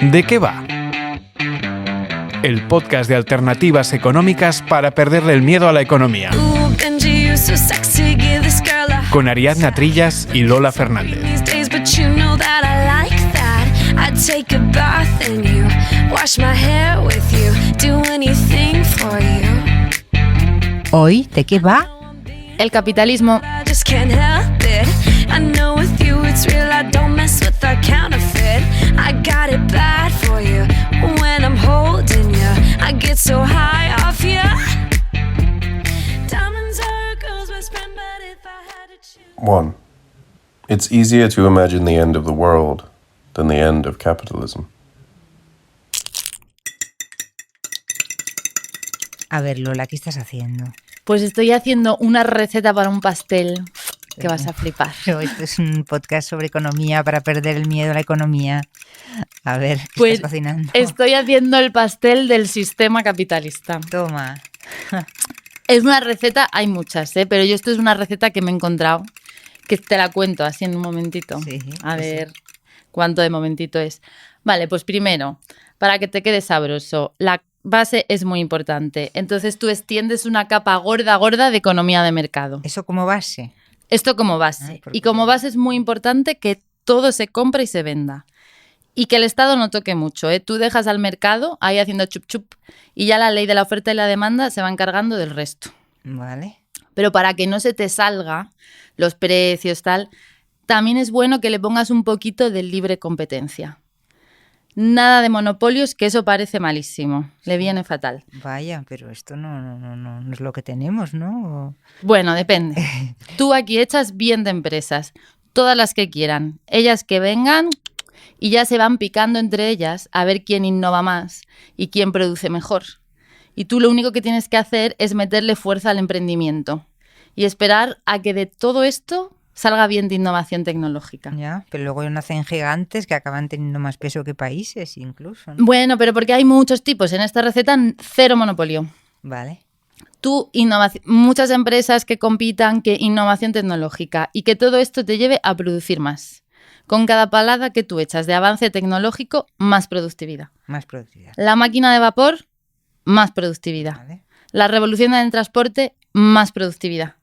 ¿De qué va? El podcast de alternativas económicas para perderle el miedo a la economía. Con Ariadna Trillas y Lola Fernández. Hoy, ¿de qué va? El capitalismo. One, it's easier to imagine the end of the world than the end of capitalism. A ver, Lola, ¿qué estás haciendo? Pues estoy haciendo una receta para un pastel que vas a flipar. Pero esto es un podcast sobre economía para perder el miedo a la economía. A ver, ¿qué Pues estás cocinando? estoy haciendo el pastel del sistema capitalista. Toma. Es una receta, hay muchas, pero esto es una receta que me he encontrado, que te la cuento así en un momentito. Sí, a sí. ver cuánto de momentito es. Vale, pues primero, para que te quede sabroso, la base es muy importante. Entonces tú extiendes una capa gorda de economía de mercado. ¿Eso como base? Esto como base. ¿por Y qué? como base es muy importante que todo se compre y se venda. Y que el Estado no toque mucho. Tú dejas al mercado ahí haciendo chup chup y ya la ley de la oferta y la demanda se va encargando del resto. Vale. Pero para que no se te salga los precios, tal, también es bueno que le pongas un poquito de libre competencia. Nada de monopolios, que eso parece malísimo. Le viene fatal. Vaya, pero esto no es lo que tenemos, ¿no? Bueno, depende. Tú aquí echas bien de empresas, todas las que quieran. Ellas que vengan y ya se van picando entre ellas a ver quién innova más y quién produce mejor. Y tú lo único que tienes que hacer es meterle fuerza al emprendimiento y esperar a que de todo esto salga bien de innovación tecnológica. Ya, pero luego nacen gigantes que acaban teniendo más peso que países incluso, ¿no? Bueno, pero porque hay muchos tipos. En esta receta, cero monopolio. Vale. Muchas empresas que compitan, que innovación tecnológica y que todo esto te lleve a producir más. Con cada palada que tú echas de avance tecnológico, más productividad. Más productividad. La máquina de vapor, más productividad. Vale. La revolución del transporte, más productividad.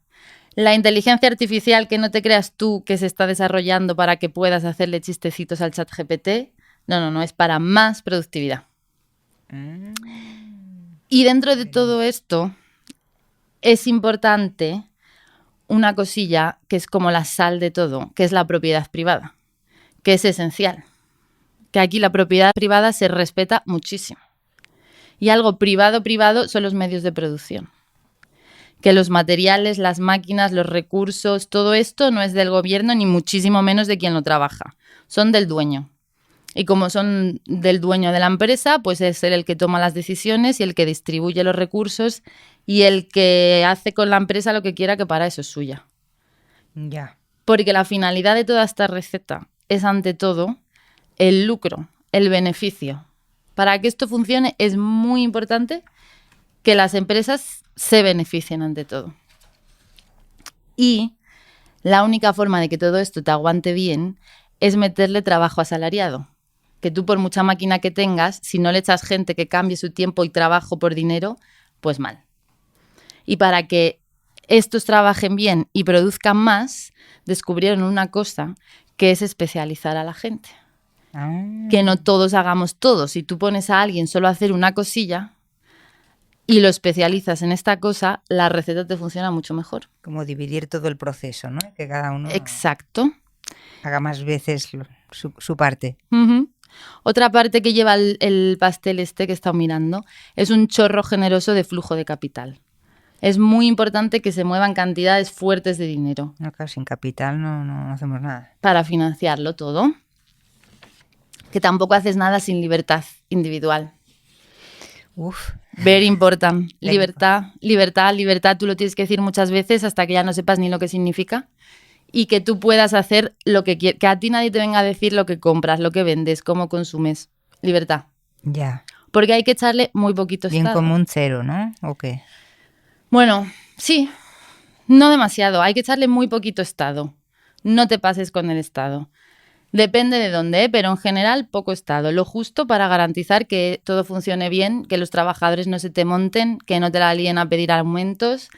La inteligencia artificial, que no te creas tú que se está desarrollando para que puedas hacerle chistecitos al ChatGPT, no, es para más productividad. Y dentro de todo esto es importante una cosilla que es como la sal de todo, que es la propiedad privada, que es esencial. Que aquí la propiedad privada se respeta muchísimo. Y algo privado son los medios de producción. Que los materiales, las máquinas, los recursos, todo esto no es del gobierno ni muchísimo menos de quien lo trabaja. Son del dueño. Y como son del dueño de la empresa, pues es él el que toma las decisiones y el que distribuye los recursos y el que hace con la empresa lo que quiera, que para eso es suya. Ya. Porque la finalidad de toda esta receta es, ante todo, el lucro, el beneficio. Para que esto funcione es muy importante que las empresas se beneficien ante todo. Y la única forma de que todo esto te aguante bien es meterle trabajo asalariado. Que tú, por mucha máquina que tengas, si no le echas gente que cambie su tiempo y trabajo por dinero, pues mal. Y para que estos trabajen bien y produzcan más, descubrieron una cosa, que es especializar a la gente. Que no todos hagamos todo. Si tú pones a alguien solo a hacer una cosilla y lo especializas en esta cosa, la receta te funciona mucho mejor. Como dividir todo el proceso, ¿no? Que cada uno Exacto. haga más veces su parte. Uh-huh. Otra parte que lleva el pastel que he estado mirando es un chorro generoso de flujo de capital. Es muy importante que se muevan cantidades fuertes de dinero. No, claro, sin capital no hacemos nada. Para financiarlo todo. Que tampoco haces nada sin libertad individual. Uf. Very important. Libertad, tú lo tienes que decir muchas veces hasta que ya no sepas ni lo que significa. Y que tú puedas hacer lo que quieras. Que a ti nadie te venga a decir lo que compras, lo que vendes, cómo consumes. Libertad. Ya. Porque hay que echarle muy poquito Bien Estado. común cero, ¿no? ¿O qué? Bueno, sí. No demasiado. Hay que echarle muy poquito Estado. No te pases con el Estado. Depende de dónde, ¿eh? Pero en general poco Estado. Lo justo para garantizar que todo funcione bien, que los trabajadores no se te monten, que no te la líen a pedir aumentos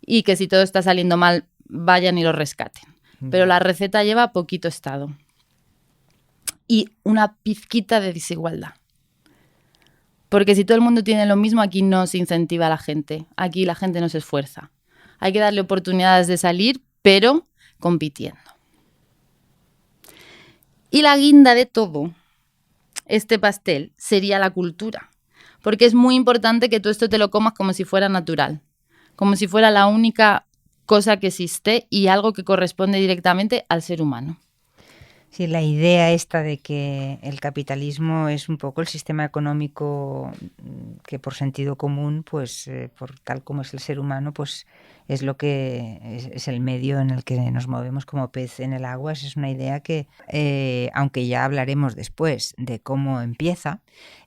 y que si todo está saliendo mal vayan y lo rescaten. Pero la receta lleva poquito Estado y una pizquita de desigualdad. Porque si todo el mundo tiene lo mismo, aquí no se incentiva a la gente. Aquí la gente no se esfuerza. Hay que darle oportunidades de salir, pero compitiendo. Y la guinda de todo este pastel sería la cultura. Porque es muy importante que tú esto te lo comas como si fuera natural. Como si fuera la única cosa que existe y algo que corresponde directamente al ser humano. Sí, la idea esta de que el capitalismo es un poco el sistema económico que por sentido común, pues por tal como es el ser humano, pues es lo que es el medio en el que nos movemos como pez en el agua. Esa es una idea que, aunque ya hablaremos después de cómo empieza,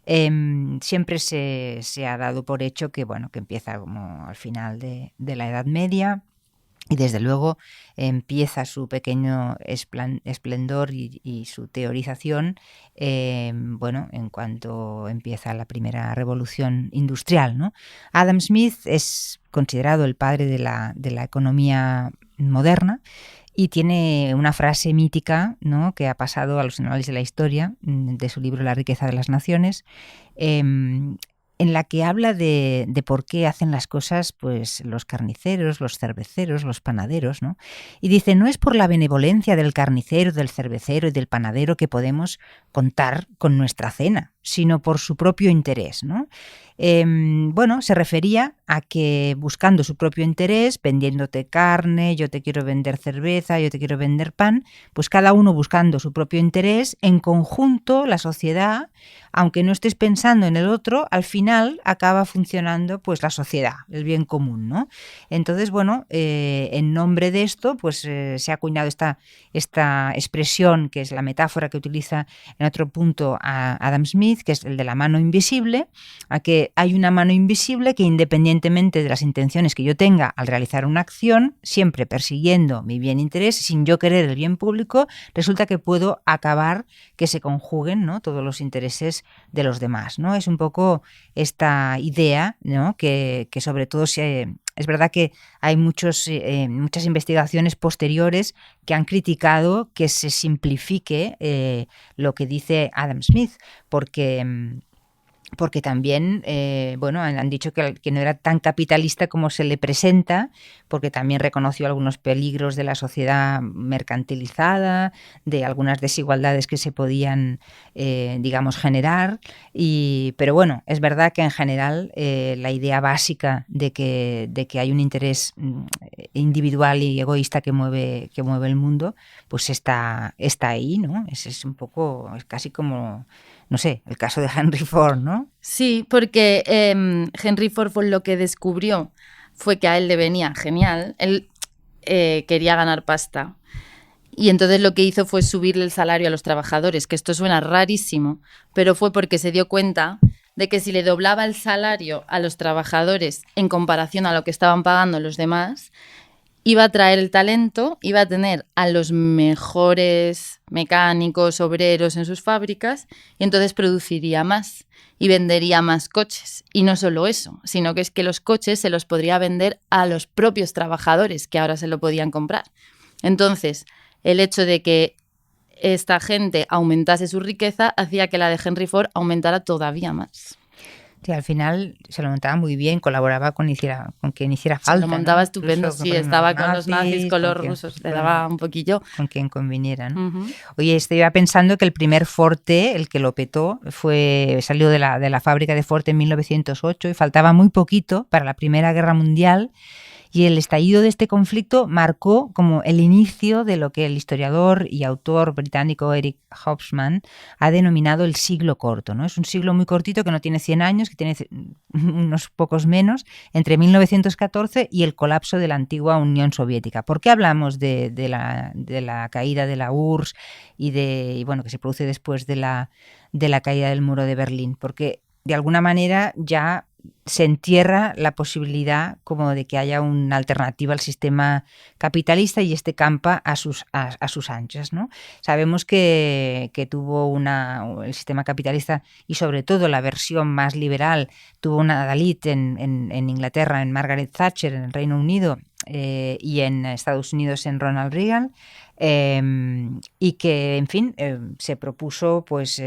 siempre se ha dado por hecho que, bueno, que empieza como al final de la Edad Media. Y desde luego empieza su pequeño esplendor y su teorización, bueno, en cuanto empieza la primera revolución industrial, ¿no? Adam Smith es considerado el padre de la economía moderna y tiene una frase mítica, ¿no?, que ha pasado a los anales de la historia, de su libro La riqueza de las naciones, en la que habla de por qué hacen las cosas pues los carniceros, los cerveceros, los panaderos, ¿no? Y dice, no es por la benevolencia del carnicero, del cervecero y del panadero que podemos contar con nuestra cena, sino por su propio interés, ¿no? Bueno, se refería a que buscando su propio interés, vendiéndote carne, yo te quiero vender cerveza, yo te quiero vender pan, pues cada uno buscando su propio interés, en conjunto la sociedad, aunque no estés pensando en el otro, al final acaba funcionando pues la sociedad, el bien común, ¿no? Entonces, bueno, en nombre de esto, pues se ha acuñado esta expresión, que es la metáfora que utiliza en otro punto a Adam Smith, que es el de la mano invisible, a que hay una mano invisible que, independientemente de las intenciones que yo tenga al realizar una acción, siempre persiguiendo mi bien interés, sin yo querer el bien público, resulta que puedo acabar que se conjuguen, ¿no?, todos los intereses de los demás, ¿no? Es un poco esta idea, ¿no?, que sobre todo es verdad que hay muchas investigaciones posteriores que han criticado que se simplifique lo que dice Adam Smith, porque también, bueno, han dicho que no era tan capitalista como se le presenta, porque también reconoció algunos peligros de la sociedad mercantilizada, de algunas desigualdades que se podían, digamos, generar. Pero bueno, es verdad que en general la idea básica de que hay un interés individual y egoísta que mueve el mundo, pues está ahí, ¿no? Es un poco, es casi como, no sé, el caso de Henry Ford, ¿no? Sí, porque Henry Ford lo que descubrió fue que a él le venía genial. Él quería ganar pasta. Y entonces lo que hizo fue subirle el salario a los trabajadores, que esto suena rarísimo, pero fue porque se dio cuenta de que si le doblaba el salario a los trabajadores en comparación a lo que estaban pagando los demás, iba a traer el talento, iba a tener a los mejores mecánicos, obreros en sus fábricas y entonces produciría más y vendería más coches. Y no solo eso, sino que es que los coches se los podría vender a los propios trabajadores que ahora se lo podían comprar. Entonces, el hecho de que esta gente aumentase su riqueza hacía que la de Henry Ford aumentara todavía más. Sí, al final se lo montaba muy bien, colaboraba con quien hiciera falta. Se lo montaba, ¿no?, estupendo, incluso sí, estaba con los nazis, con los rusos, le daba un poquillo. Con quien conviniera, ¿no? Uh-huh. Oye, iba pensando que el primer Forte, el que lo petó, salió de la fábrica de Ford en 1908 y faltaba muy poquito para la Primera Guerra Mundial. Y el estallido de este conflicto marcó como el inicio de lo que el historiador y autor británico Eric Hobsbawm ha denominado el siglo corto, ¿no? Es un siglo muy cortito que no tiene 100 años, que tiene unos pocos menos, entre 1914 y el colapso de la antigua Unión Soviética. ¿Por qué hablamos de la caída de la URSS y bueno, que se produce después de la caída del muro de Berlín? Porque de alguna manera ya se entierra la posibilidad como de que haya una alternativa al sistema capitalista y campa a sus anchas, ¿no? Sabemos que tuvo el sistema capitalista y sobre todo la versión más liberal tuvo una adalid en Inglaterra, en Margaret Thatcher, en el Reino Unido, y en Estados Unidos en Ronald Reagan, y que, en fin, se propuso pues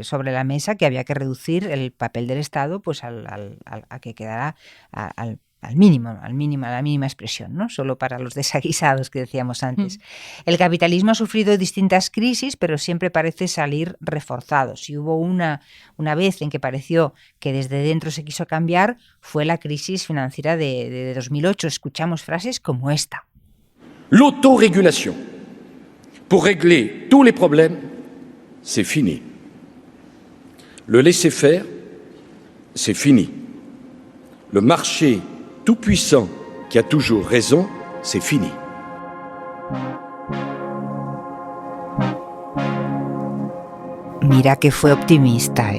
sobre la mesa que había que reducir el papel del Estado pues a que quedara al mínimo, a la mínima expresión, ¿no? Solo para los desaguisados que decíamos antes. El capitalismo ha sufrido distintas crisis, pero siempre parece salir reforzado. Si hubo una vez en que pareció que desde dentro se quiso cambiar, fue la crisis financiera de 2008. Escuchamos frases como esta. L'autorégulation, pour régler tous les problèmes, c'est fini. Le laisser-faire, c'est fini. Le marché tout-puissant qui a toujours raison, c'est fini. Mira que fue optimista,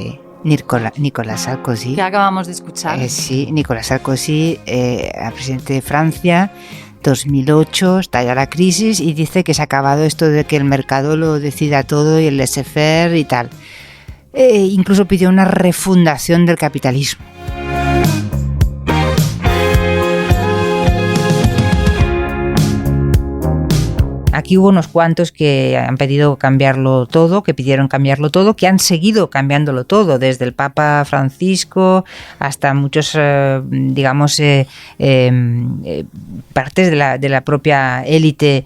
Nicolas Sarkozy. Que acabamos de escuchar. Sí, Nicolas Sarkozy, presidente de Francia, 2008, estalla la crisis y dice que se ha acabado esto de que el mercado lo decida todo y el laissez-faire y tal. Incluso pidió una refundación del capitalismo. Aquí hubo unos cuantos que han pedido cambiarlo todo, que pidieron cambiarlo todo, que han seguido cambiándolo todo, desde el Papa Francisco hasta muchos, partes de la propia élite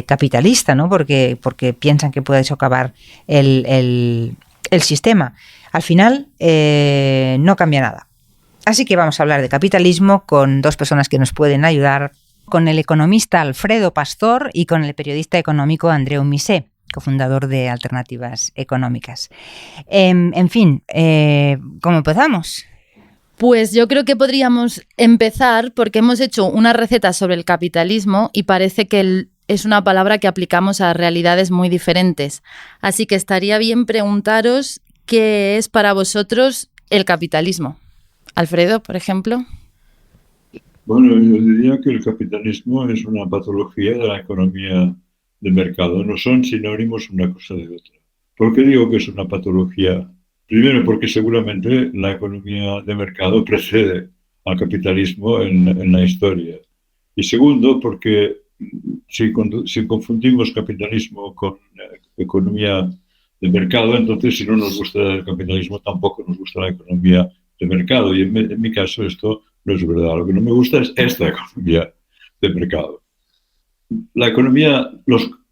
capitalista, ¿no? Porque piensan que puede socavar el sistema. Al final no cambia nada. Así que vamos a hablar de capitalismo con dos personas que nos pueden ayudar, con el economista Alfredo Pastor y con el periodista económico Andreu Misé, cofundador de Alternativas Económicas. En fin, ¿cómo empezamos? Pues yo creo que podríamos empezar porque hemos hecho una receta sobre el capitalismo y parece que es una palabra que aplicamos a realidades muy diferentes. Así que estaría bien preguntaros qué es para vosotros el capitalismo. Alfredo, por ejemplo. Bueno, yo diría que el capitalismo es una patología de la economía de mercado. No son sinónimos una cosa de otra. ¿Por qué digo que es una patología? Primero, porque seguramente la economía de mercado precede al capitalismo en la historia. Y segundo, porque si confundimos capitalismo con economía de mercado, entonces si no nos gusta el capitalismo, tampoco nos gusta la economía de mercado. Y en mi caso esto no es verdad. Lo que no me gusta es esta economía de mercado. La economía,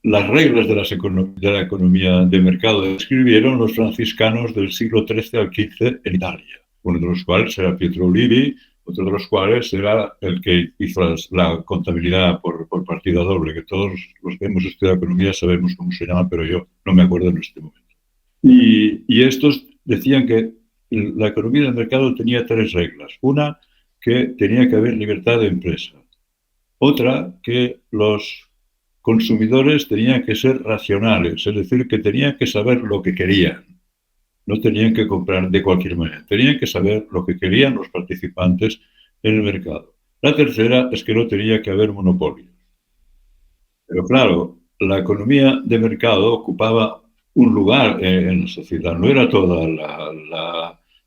las reglas de la economía de mercado escribieron los franciscanos del siglo XIII al XV en Italia. Uno de los cuales era Pietro Olivi, otro de los cuales era el que hizo la contabilidad por partida doble, que todos los que hemos estudiado economía sabemos cómo se llama, pero yo no me acuerdo en este momento. Y estos decían que la economía de mercado tenía tres reglas. Una, que tenía que haber libertad de empresa. Otra, que los consumidores tenían que ser racionales, es decir, que tenían que saber lo que querían. No tenían que comprar de cualquier manera. Tenían que saber lo que querían los participantes en el mercado. La tercera es que no tenía que haber monopolios. Pero claro, la economía de mercado ocupaba un lugar en la sociedad. No era toda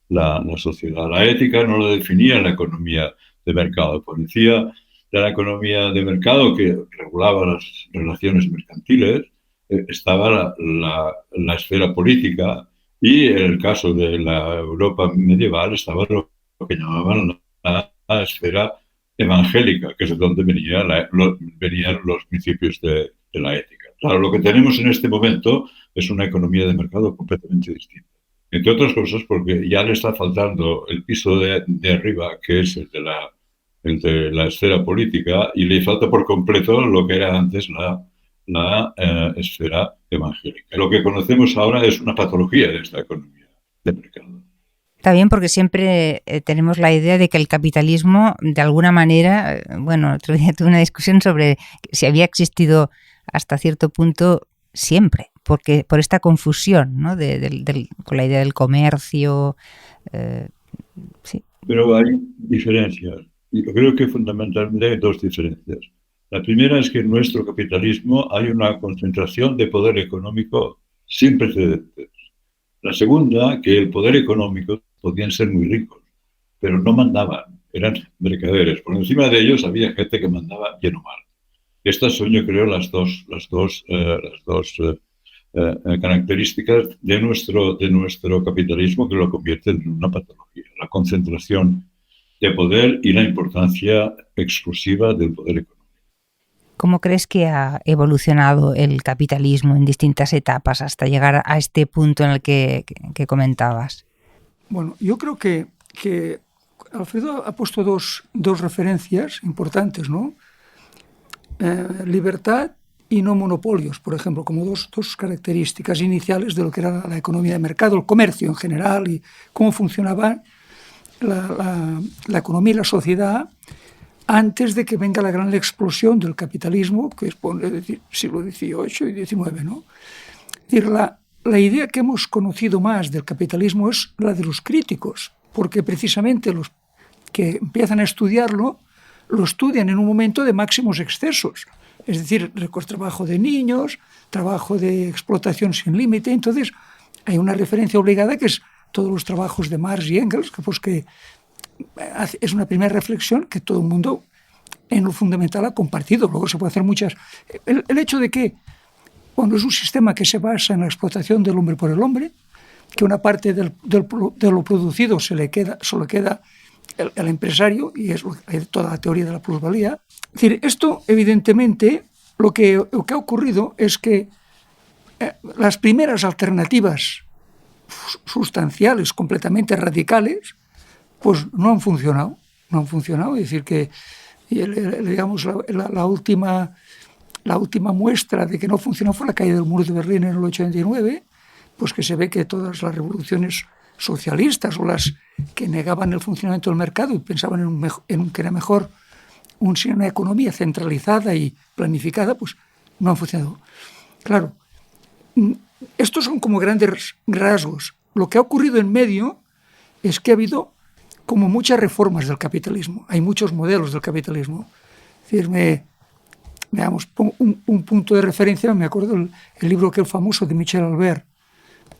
la sociedad. La ética no la definía la economía de mercado. Por encima de la economía de mercado que regulaba las relaciones mercantiles, estaba la esfera política y en el caso de la Europa medieval estaba lo que llamaban la esfera evangélica, que es de donde venían los principios de la ética. Claro, lo que tenemos en este momento es una economía de mercado completamente distinta. Entre otras cosas porque ya le está faltando el piso de arriba, que es el de la esfera política, y le falta por completo lo que era antes la esfera evangélica. Lo que conocemos ahora es una patología de esta economía de mercado. Está bien porque siempre tenemos la idea de que el capitalismo, de alguna manera, bueno, otro día tuve una discusión sobre si había existido hasta cierto punto siempre, porque por esta confusión, ¿no? con la idea del comercio, sí, Pero hay diferencias. Y yo creo que fundamentalmente hay dos diferencias. La primera es que en nuestro capitalismo hay una concentración de poder económico sin precedentes. La segunda, que el poder económico podían ser muy ricos, pero no mandaban, eran mercaderes. Por encima de ellos había gente que mandaba bien o mal. Estas son, yo creo, las dos características de nuestro capitalismo que lo convierten en una patología. La concentración de poder y la importancia exclusiva del poder económico. ¿Cómo crees que ha evolucionado el capitalismo en distintas etapas hasta llegar a este punto en el que comentabas? Bueno, yo creo que Alfredo ha puesto dos referencias importantes, ¿no? Libertad y no monopolios, por ejemplo, como dos características iniciales de lo que era la economía de mercado, el comercio en general y cómo funcionaba la economía y la sociedad antes de que venga la gran explosión del capitalismo, que es el siglo XVIII y XIX, ¿no? Es decir, la idea que hemos conocido más del capitalismo es la de los críticos, porque precisamente los que empiezan a estudiarlo lo estudian en un momento de máximos excesos, es decir, trabajo de niños, trabajo de explotación sin límite. Entonces hay una referencia obligada que es todos los trabajos de Marx y Engels, que es una primera reflexión que todo el mundo en lo fundamental ha compartido. Luego se puede hacer muchas. El hecho de que cuando es un sistema que se basa en la explotación del hombre por el hombre, que una parte de lo producido solo queda el empresario, y es toda la teoría de la plusvalía. Es decir, esto evidentemente lo que ha ocurrido es que las primeras alternativas sustanciales, completamente radicales, pues no han funcionado. Es decir, que digamos la última muestra de que no funcionó fue la caída del muro de Berlín en el 89, pues que se ve que todas las revoluciones socialistas o las que negaban el funcionamiento del mercado y pensaban en que era mejor una economía centralizada y planificada, pues no han funcionado. Claro, estos son como grandes rasgos. Lo que ha ocurrido en medio es que ha habido como muchas reformas del capitalismo. Hay muchos modelos del capitalismo. Es decir, pongo un punto de referencia, me acuerdo el libro que el famoso de Michel Albert,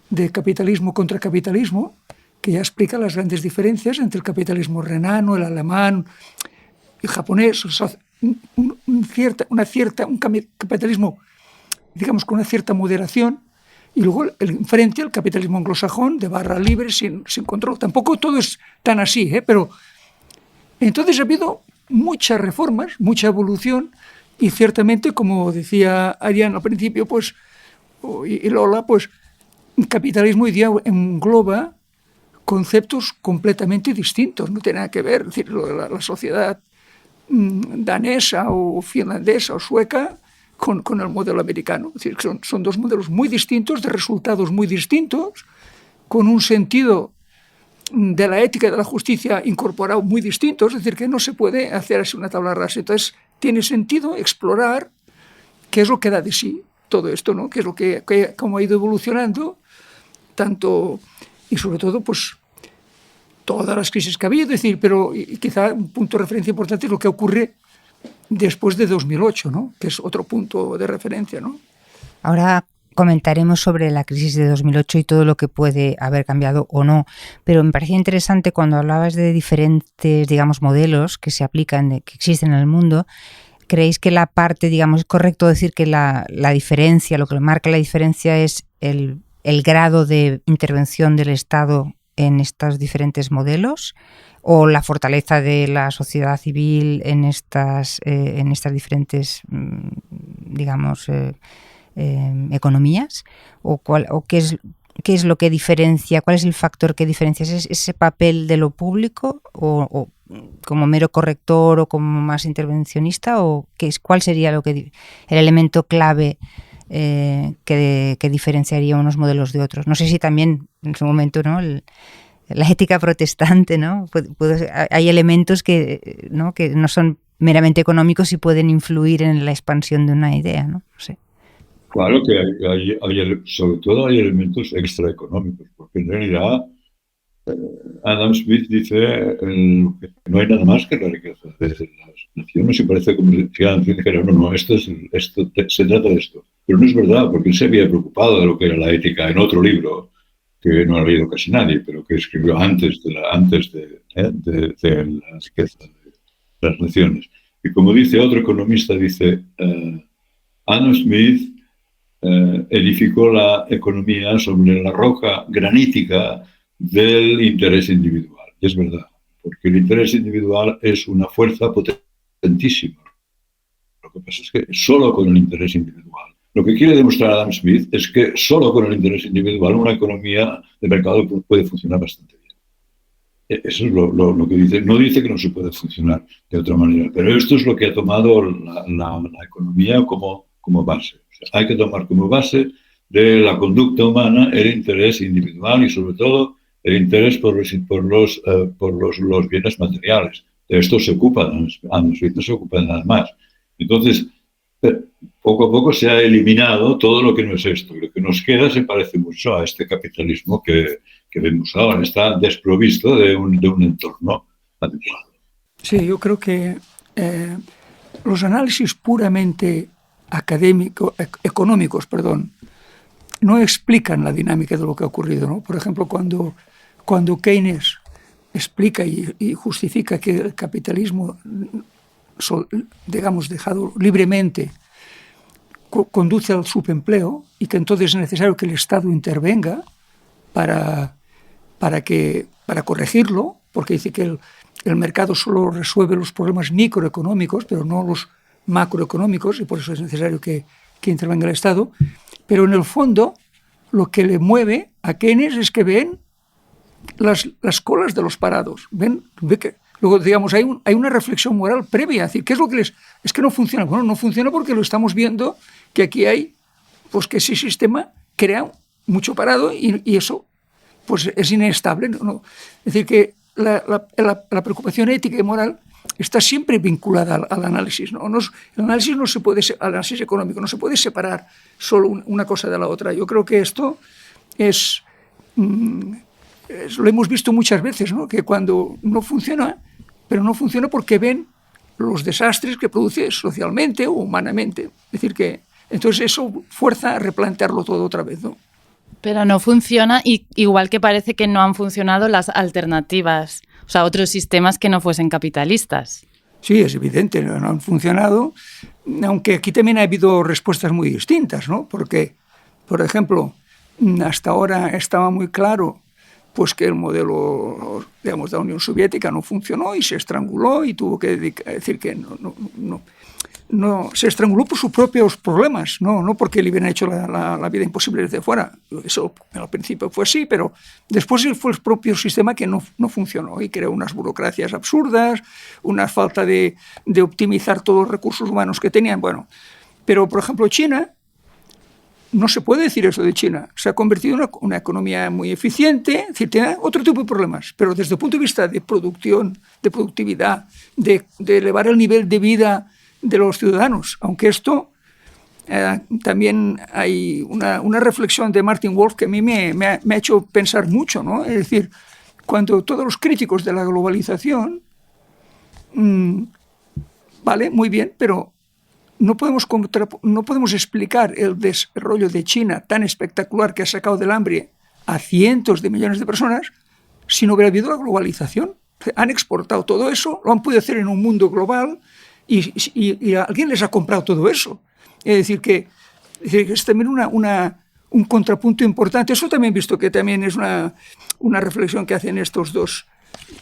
de Capitalismo contra Capitalismo, que ya explica las grandes diferencias entre el capitalismo renano, el alemán, el japonés, un capitalismo, digamos, con una cierta moderación, y luego enfrente el capitalismo anglosajón de barra libre, sin control. Tampoco todo es tan así, pero entonces ha habido muchas reformas, mucha evolución, y ciertamente, como decía Ariane al principio, pues, y Lola, pues el capitalismo hoy día engloba conceptos completamente distintos, no tiene nada que ver. Es decir, la sociedad danesa o finlandesa o sueca con el modelo americano. Es decir, son dos modelos muy distintos, de resultados muy distintos, con un sentido de la ética y de la justicia incorporado muy distintos. Es decir, que no se puede hacer así una tabla rasa. Entonces, tiene sentido explorar qué es lo que da de sí todo esto, ¿no? Qué es lo cómo ha ido evolucionando, tanto y sobre todo, pues, todas las crisis que ha habido. Es decir, pero quizá un punto de referencia importante es lo que ocurre después de 2008, ¿no? Que es otro punto de referencia, ¿no? Ahora comentaremos sobre la crisis de 2008 y todo lo que puede haber cambiado o no, pero me parecía interesante cuando hablabas de diferentes, digamos, modelos que se aplican, que existen en el mundo. ¿Creéis que la parte, digamos, es correcto decir que la diferencia, lo que marca la diferencia es el grado de intervención del Estado en estos diferentes modelos, o la fortaleza de la sociedad civil en estas diferentes, digamos, economías, o qué es lo que diferencia, cuál es el factor que diferencia? ¿Es ese papel de lo público o como mero corrector o como más intervencionista, o cuál sería el elemento clave que diferenciaría unos modelos de otros? No sé si también en su momento, ¿no?, la ética protestante, ¿no? Hay elementos que no son meramente económicos y pueden influir en la expansión de una idea, ¿no? No sé. Claro que sobre todo hay elementos extraeconómicos, porque en realidad Adam Smith dice que no hay nada más que la riqueza de las naciones, y parece como si Adam Smith dijera, no, se trata de esto. Pero no es verdad, porque él se había preocupado de lo que era la ética en otro libro que no ha leído casi nadie, pero que escribió antes de la riqueza de las naciones. Y como dice otro economista, dice, Adam Smith edificó la economía sobre la roca granítica del interés individual. Y es verdad, porque el interés individual es una fuerza potentísima. Lo que pasa es que solo con el interés individual. Lo que quiere demostrar Adam Smith es que solo con el interés individual una economía de mercado puede funcionar bastante bien. Eso es lo que dice. No dice que no se puede funcionar de otra manera, pero esto es lo que ha tomado la economía como base. O sea, hay que tomar como base de la conducta humana el interés individual y sobre todo el interés por los bienes materiales. De esto se ocupa Adam Smith, no se ocupa de nada más. Entonces, poco a poco se ha eliminado todo lo que no es esto. Lo que nos queda se parece mucho a este capitalismo que vemos ahora. Está desprovisto de un entorno adecuado. Sí, yo creo que los análisis puramente económicos, no explican la dinámica de lo que ha ocurrido, ¿no? Por ejemplo, cuando Keynes explica y justifica que el capitalismo, digamos, dejado libremente, conduce al subempleo y que entonces es necesario que el Estado intervenga para corregirlo, porque dice que el mercado solo resuelve los problemas microeconómicos, pero no los macroeconómicos, y por eso es necesario que intervenga el Estado. Pero en el fondo, lo que le mueve a Keynes es que ven las colas de los parados. Luego, digamos, hay una reflexión moral previa, es decir, ¿qué es lo que es que no funciona? Bueno, no funciona porque lo estamos viendo que aquí hay, pues que ese sistema crea mucho parado y eso, pues es inestable, ¿no? Es decir, que la preocupación ética y moral está siempre vinculada al análisis, ¿no? El análisis económico no se puede separar solo una cosa de la otra. Yo creo que esto lo hemos visto muchas veces, ¿no? Que cuando no funciona, pero no funciona porque ven los desastres que produce socialmente o humanamente. Es decir, que entonces eso fuerza a replantearlo todo otra vez, ¿no? Pero no funciona, igual que parece que no han funcionado las alternativas, o sea, otros sistemas que no fuesen capitalistas. Sí, es evidente, no han funcionado, aunque aquí también ha habido respuestas muy distintas, ¿no? Porque, por ejemplo, hasta ahora estaba muy claro pues que el modelo, digamos, de la Unión Soviética no funcionó y se estranguló y tuvo que decir que no se estranguló por sus propios problemas, no porque le hubieran hecho la vida imposible desde fuera. Eso al principio fue así, pero después fue el propio sistema que no funcionó y creó unas burocracias absurdas, una falta de optimizar todos los recursos humanos que tenían. Bueno, pero por ejemplo China, no se puede decir eso de China. Se ha convertido en una economía muy eficiente, es decir, tiene otro tipo de problemas, pero desde el punto de vista de producción, de productividad, de elevar el nivel de vida de los ciudadanos, aunque esto también hay una reflexión de Martin Wolf que a mí me ha hecho pensar mucho, ¿no? Es decir, cuando todos los críticos de la globalización, vale, muy bien, pero no podemos explicar el desarrollo de China tan espectacular que ha sacado del hambre a cientos de millones de personas si no hubiera habido la globalización. Han exportado todo eso, lo han podido hacer en un mundo global y alguien les ha comprado todo eso. Es decir, que es también un contrapunto importante. Eso también he visto que también es una reflexión que hacen estos dos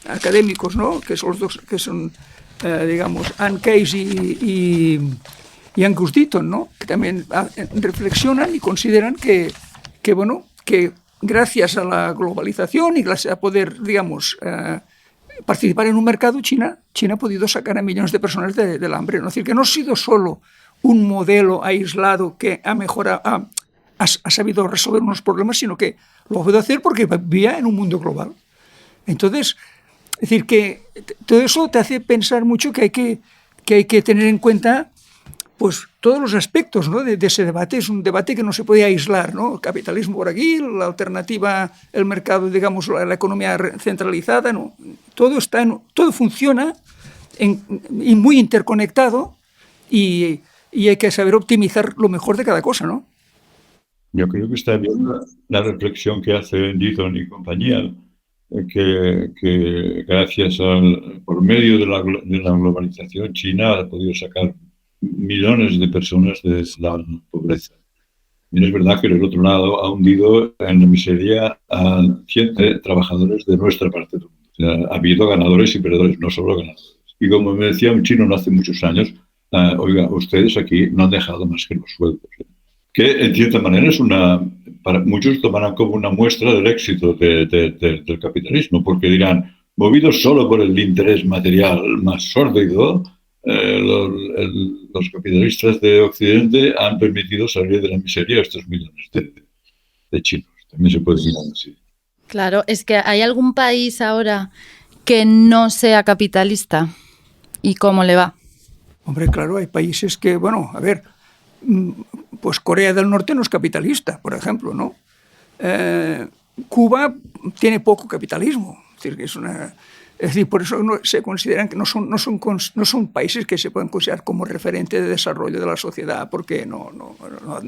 académicos, ¿no? Que son los dos, que son, digamos, Anne Case y Angus Deaton, ¿no? Que también reflexionan y consideran que gracias a la globalización y gracias a poder, digamos, participar en un mercado, China ha podido sacar a millones de personas del hambre, ¿no? Es decir, que no ha sido solo un modelo aislado que ha sabido resolver unos problemas, sino que lo ha podido hacer porque vivía en un mundo global. Entonces, es decir, que todo eso te hace pensar mucho que hay que tener en cuenta pues todos los aspectos, ¿no?, de ese debate. Es un debate que no se puede aislar, ¿no? El capitalismo por aquí, la alternativa, el mercado, digamos, la economía centralizada, ¿no? Todo funciona y muy interconectado, y hay que saber optimizar lo mejor de cada cosa, ¿no? Yo creo que está bien la reflexión que hace Dithon y compañía, que gracias por medio de la globalización, China ha podido sacar millones de personas de la pobreza. Y es verdad que del otro lado ha hundido en la miseria a cientos de trabajadores de nuestra parte del mundo. O sea, ha habido ganadores y perdedores, no solo ganadores. Y como me decía un chino no hace muchos años, oiga, ustedes aquí no han dejado más que los sueldos. Que en cierta manera para muchos tomarán como una muestra del éxito del capitalismo, porque dirán, movidos solo por el interés material más sórdido, los capitalistas de Occidente han permitido salir de la miseria a estos millones de chinos. También se puede mirar así. Claro, es que ¿hay algún país ahora que no sea capitalista? ¿Y cómo le va? Hombre, claro, hay países que, bueno, a ver, pues Corea del Norte no es capitalista, por ejemplo, ¿no? Cuba tiene poco capitalismo, es decir, que es decir, por eso se consideran que no son países que se pueden considerar como referente de desarrollo de la sociedad, porque no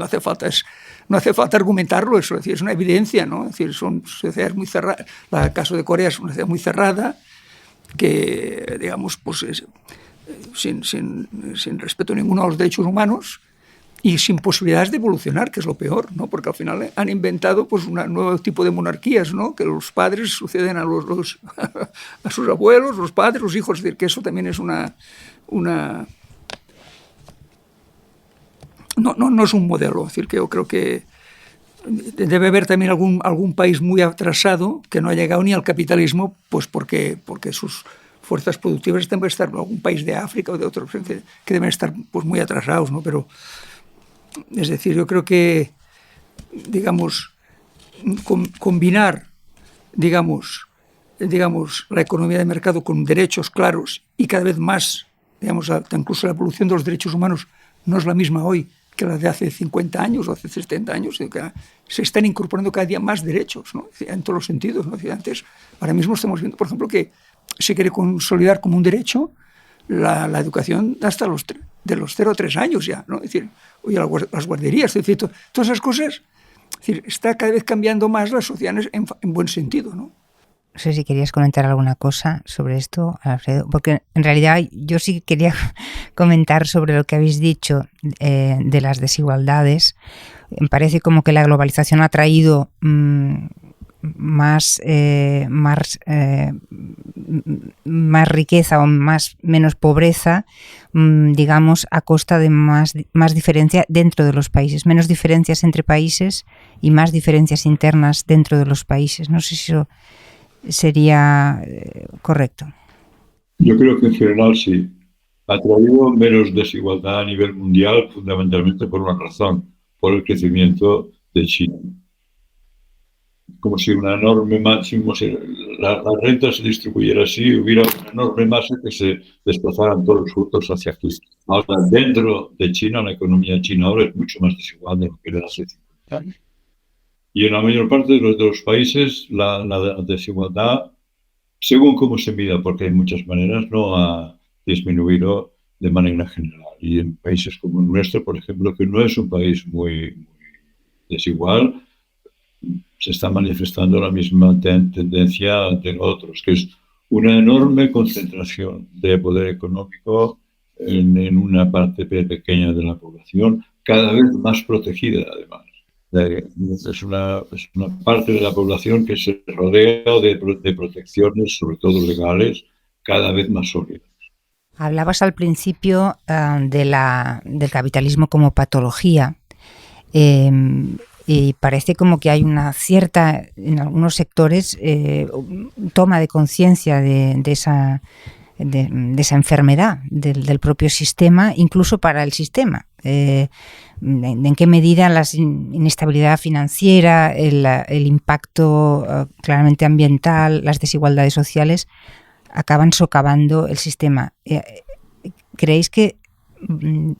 hace falta argumentarlo, eso, es decir, es una evidencia, ¿no? Es decir, son sociedades muy cerradas. El caso de Corea es una sociedad muy cerrada, que, digamos, pues sin respeto ninguno a los derechos humanos y sin posibilidades de evolucionar, que es lo peor, ¿no? Porque al final han inventado pues un nuevo tipo de monarquías, ¿no? Que los padres suceden a a sus abuelos, los padres, los hijos. Es decir, que eso también es no es un modelo. Es decir, que yo creo que debe haber también algún país muy atrasado que no ha llegado ni al capitalismo, pues porque sus fuerzas productivas deben estar en algún país de África o de otros que deben estar pues muy atrasados, ¿no? Pero es decir, yo creo que, digamos, combinar, digamos, la economía de mercado con derechos claros y cada vez más, digamos, incluso la evolución de los derechos humanos no es la misma hoy que la de hace 50 años o hace 70 años. Se están incorporando cada día más derechos, ¿no? En todos los sentidos, ¿no? Antes, ahora mismo estamos viendo, por ejemplo, que se quiere consolidar como un derecho la educación hasta de los 0 a 3 años ya, ¿no? Es decir, oye, las guarderías, es decir, todas esas cosas. Es decir, está cada vez cambiando más las sociedades en buen sentido, ¿no? No sé si querías comentar alguna cosa sobre esto, Alfredo, porque en realidad yo sí quería comentar sobre lo que habéis dicho de las desigualdades. Me parece como que la globalización ha traído más riqueza o menos pobreza, digamos, a costa de más diferencia dentro de los países, menos diferencias entre países y más diferencias internas dentro de los países. No sé si eso sería correcto. Yo creo que en general sí. Ha traído menos desigualdad a nivel mundial, fundamentalmente por una razón, por el crecimiento de China. Como si una enorme masa, la renta se distribuyera así, hubiera una enorme masa que se desplazaran todos los frutos hacia aquí. Ahora, dentro de China, la economía china ahora es mucho más desigual de lo que era hace 50 años. Y en la mayor parte de los países la desigualdad, según cómo se mida, porque hay muchas maneras, no ha disminuido de manera general. Y en países como el nuestro, por ejemplo, que no es un país muy desigual, se está manifestando la misma tendencia ante otros, que es una enorme concentración de poder económico en una parte pequeña de la población, cada vez más protegida, además. Es una parte de la población que se rodea de protecciones, sobre todo legales, cada vez más sólidas. Hablabas al principio del capitalismo como patología. Y parece como que hay una cierta, en algunos sectores, toma de conciencia de esa enfermedad del propio sistema, incluso para el sistema. En qué medida la inestabilidad financiera, el impacto claramente ambiental, las desigualdades sociales acaban socavando el sistema. ¿Creéis que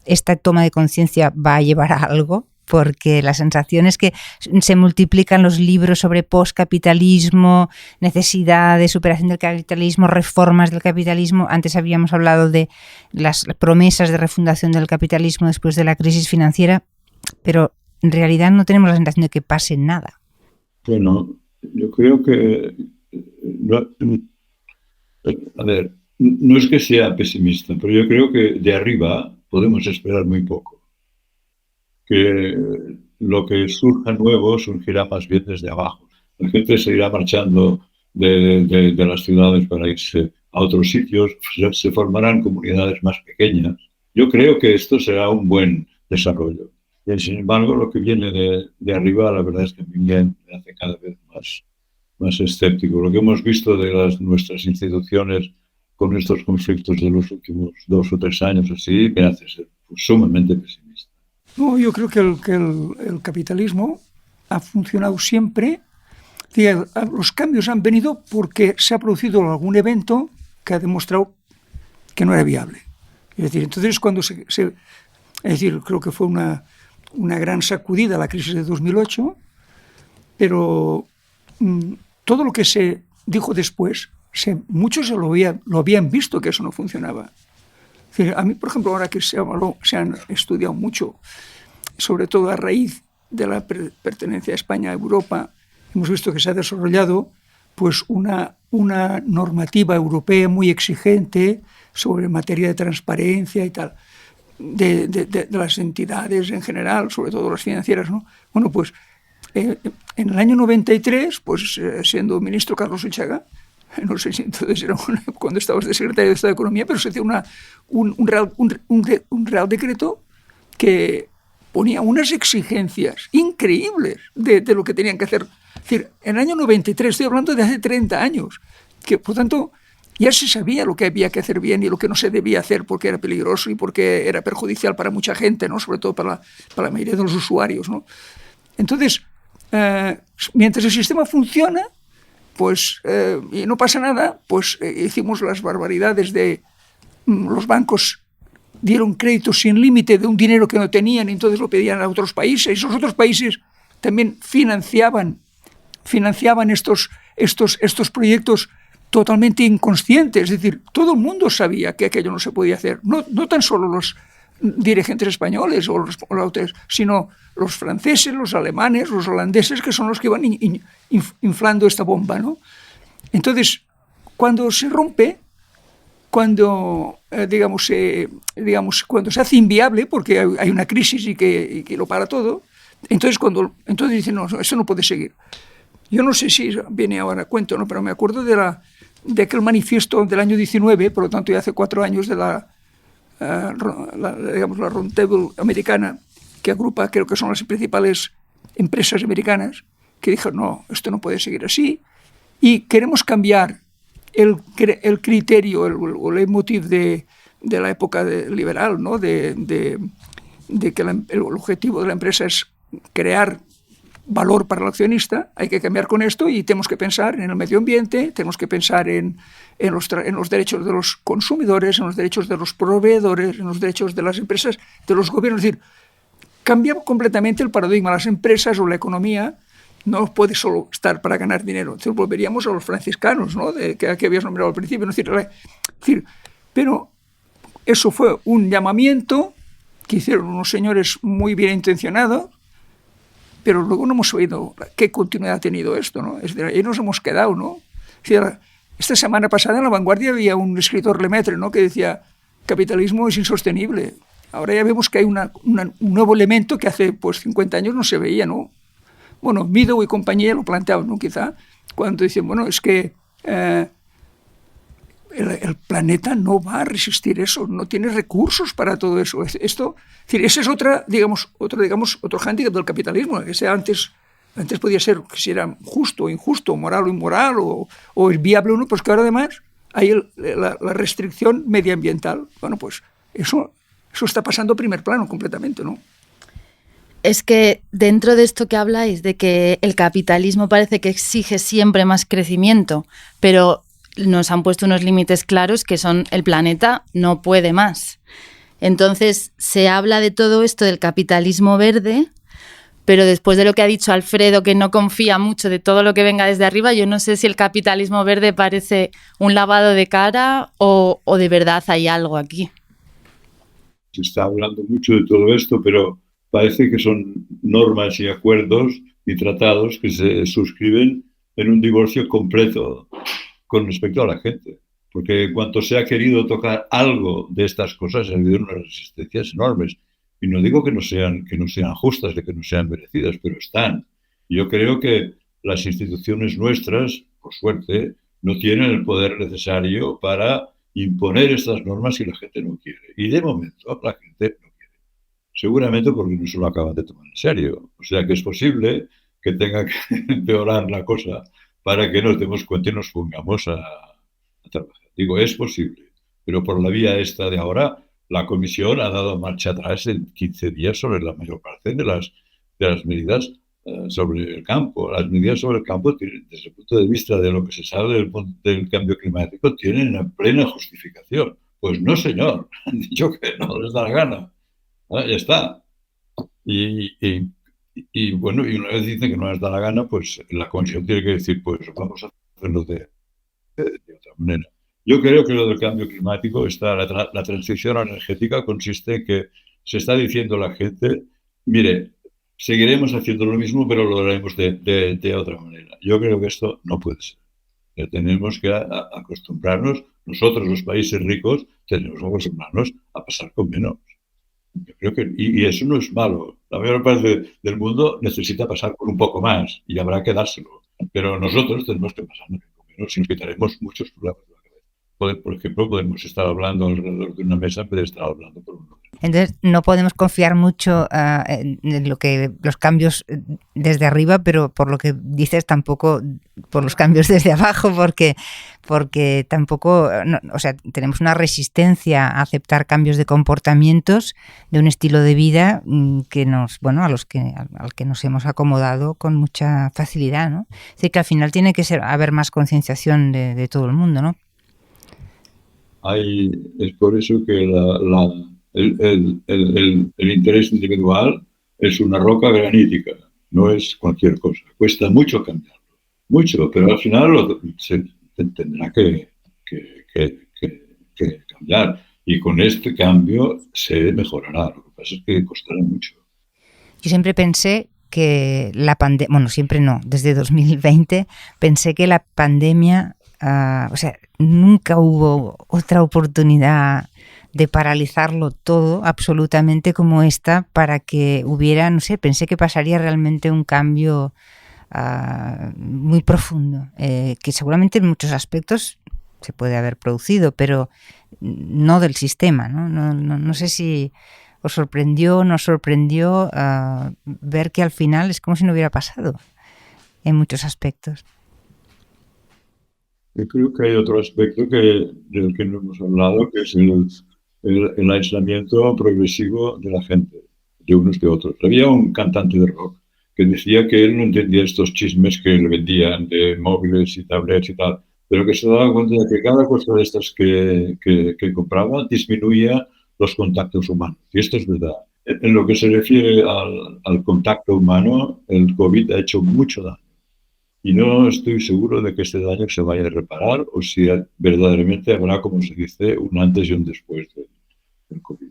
esta toma de conciencia va a llevar a algo, porque la sensación es que se multiplican los libros sobre postcapitalismo, necesidad de superación del capitalismo, reformas del capitalismo. Antes habíamos hablado de las promesas de refundación del capitalismo después de la crisis financiera, pero en realidad no tenemos la sensación de que pase nada. Bueno, yo creo que... A ver, no es que sea pesimista, pero yo creo que de arriba podemos esperar muy poco. Que lo que surja nuevo surgirá más bien desde abajo. La gente se irá marchando de las ciudades para irse a otros sitios, se formarán comunidades más pequeñas. Yo creo que esto será un buen desarrollo. Y sin embargo, lo que viene de arriba, la verdad es que me hace cada vez más escéptico. Lo que hemos visto de nuestras instituciones con estos conflictos de los últimos 2 o 3 años así, me hace ser sumamente pesimista. No, yo creo que el capitalismo ha funcionado siempre. Los cambios han venido porque se ha producido algún evento que ha demostrado que no era viable. Es decir, entonces cuando es decir, creo que fue una gran sacudida la crisis de 2008, pero todo lo que se dijo después, muchos lo habían visto que eso no funcionaba. Es decir, a mí, por ejemplo, ahora que se han estudiado mucho, sobre todo a raíz de la pertenencia a España a Europa, hemos visto que se ha desarrollado pues una normativa europea muy exigente sobre materia de transparencia y tal, de las entidades en general, sobre todo las financieras, ¿no? Bueno, pues en el año 93, pues siendo ministro Carlos Uchaga, no sé si entonces era cuando estabas de secretario de Estado de Economía, pero se hizo un real decreto que ponía unas exigencias increíbles de lo que tenían que hacer. Es decir, en el año 93, estoy hablando de hace 30 años, que por tanto ya se sabía lo que había que hacer bien y lo que no se debía hacer porque era peligroso y porque era perjudicial para mucha gente, ¿no? Sobre todo para la mayoría de los usuarios, ¿no? Entonces, mientras el sistema funciona, pues, y no pasa nada, pues hicimos las barbaridades de los bancos dieron créditos sin límite de un dinero que no tenían y entonces lo pedían a otros países. Y esos otros países también financiaban estos proyectos totalmente inconscientes. Es decir, todo el mundo sabía que aquello no se podía hacer. No tan solo los dirigentes españoles o los sino los franceses, los alemanes, los holandeses, que son los que van inflando esta bomba, ¿no? Entonces, cuando se rompe, cuando cuando se hace inviable porque hay una crisis y que lo para todo, entonces dicen, no, eso no puede seguir. Yo no sé si viene ahora a cuento, ¿no? Pero me acuerdo de aquel manifiesto del año 19, por lo tanto ya hace 4 años, de la Roundtable americana, que agrupa, creo que son las principales empresas americanas, que dijeron, no, esto no puede seguir así, y queremos cambiar el criterio, el leitmotiv de la época liberal, ¿no? de que el objetivo de la empresa es crear valor para el accionista. Hay que cambiar con esto y tenemos que pensar en el medio ambiente, tenemos que pensar en los derechos de los consumidores, en los derechos de los proveedores, en los derechos de las empresas, de los gobiernos. Es decir, cambia completamente el paradigma. Las empresas o la economía no puede solo estar para ganar dinero. Entonces volveríamos a los franciscanos, ¿no? que habías nombrado al principio. Pero eso fue un llamamiento que hicieron unos señores muy bien intencionados, pero luego no hemos oído qué continuidad ha tenido esto, ¿no? Es decir, ahí nos hemos quedado, ¿no? Es decir, esta semana pasada en La Vanguardia había un escritor Lemaitre, ¿no? Que decía, capitalismo es insostenible. Ahora ya vemos que hay un nuevo elemento que hace 50 años no se veía, ¿no? Bueno, Meadow y compañía lo planteaban, ¿no? Quizá, cuando dicen, bueno, es que el planeta no va a resistir eso, no tiene recursos para todo eso. Esto, es decir, ese es otro hándicap del capitalismo, que sea antes podía ser que si era justo o injusto, moral o inmoral, o es viable o no, pues que ahora además hay la restricción medioambiental. Bueno, pues eso está pasando a primer plano completamente, ¿no? Es que dentro de esto que habláis, de que el capitalismo parece que exige siempre más crecimiento, pero nos han puesto unos límites claros que son el planeta no puede más. Entonces se habla de todo esto del capitalismo verde, pero después de lo que ha dicho Alfredo, que no confía mucho de todo lo que venga desde arriba, yo no sé si el capitalismo verde parece un lavado de cara o de verdad hay algo aquí. Se está hablando mucho de todo esto, pero parece que son normas y acuerdos y tratados que se suscriben en un divorcio completo con respecto a la gente. Porque en cuanto se ha querido tocar algo de estas cosas, ha habido unas resistencias enormes. Y no digo que no sean justas, de que no sean merecidas, pero están. Yo creo que las instituciones nuestras, por suerte, no tienen el poder necesario para imponer estas normas si la gente no quiere. Y de momento la gente no quiere. Seguramente porque no se lo acaban de tomar en serio. O sea que es posible que tenga que empeorar la cosa para que nos demos cuenta y nos pongamos a trabajar. Digo, es posible. Pero por la vía esta de ahora, la Comisión ha dado marcha atrás en 15 días sobre la mayor parte de las medidas sobre el campo. Las medidas sobre el campo, desde el punto de vista de lo que se sabe del cambio climático, tienen una plena justificación. Pues no, señor. Han dicho que no les da la gana. Ya está. Y bueno, y una vez dicen que no les da la gana, pues la Comisión tiene que decir, pues vamos a hacerlo de otra manera. Yo creo que lo del cambio climático, la transición energética consiste en que se está diciendo a la gente, mire, seguiremos haciendo lo mismo, pero lo haremos de otra manera. Yo creo que esto no puede ser. Tenemos que acostumbrarnos, nosotros los países ricos, tenemos que acostumbrarnos a pasar con menos. Yo creo que, y eso no es malo. La mayor parte del mundo necesita pasar con un poco más y habrá que dárselo. Pero nosotros tenemos que pasar con menos y nos quitaremos muchos problemas de la cabeza. Por ejemplo, podemos estar hablando alrededor de una mesa en vez de estar hablando por un orden. Entonces, no podemos confiar mucho en lo que los cambios desde arriba, pero por lo que dices tampoco por los cambios desde abajo, porque tampoco, no, o sea, tenemos una resistencia a aceptar cambios de comportamientos, de un estilo de vida que al que nos hemos acomodado con mucha facilidad, ¿no? Es decir, que al final tiene que haber más concienciación de todo el mundo, ¿no? Es por eso que el interés individual es una roca granítica, no es cualquier cosa. Cuesta mucho cambiarlo, mucho, pero al final se tendrá que cambiar. Y con este cambio se mejorará. Lo que pasa es que costará mucho. Yo siempre pensé que la pandemia, bueno, siempre no, desde 2020 pensé que la pandemia, o sea, nunca hubo otra oportunidad de paralizarlo todo absolutamente como esta para que hubiera, no sé, pensé que pasaría realmente un cambio muy profundo, que seguramente en muchos aspectos se puede haber producido, pero no del sistema, ¿no? No sé si os sorprendió o no sorprendió ver que al final es como si no hubiera pasado en muchos aspectos. Yo creo que hay otro aspecto del que no hemos hablado, que es el aislamiento progresivo de la gente, de unos de otros. Había un cantante de rock que decía que él no entendía estos chismes que le vendían de móviles y tablets y tal, pero que se daba cuenta de que cada cosa de estas que compraba disminuía los contactos humanos. Y esto es verdad. En lo que se refiere al contacto humano, el COVID ha hecho mucho daño. Y no estoy seguro de que este daño se vaya a reparar o si verdaderamente habrá, como se dice, un antes y un después del COVID.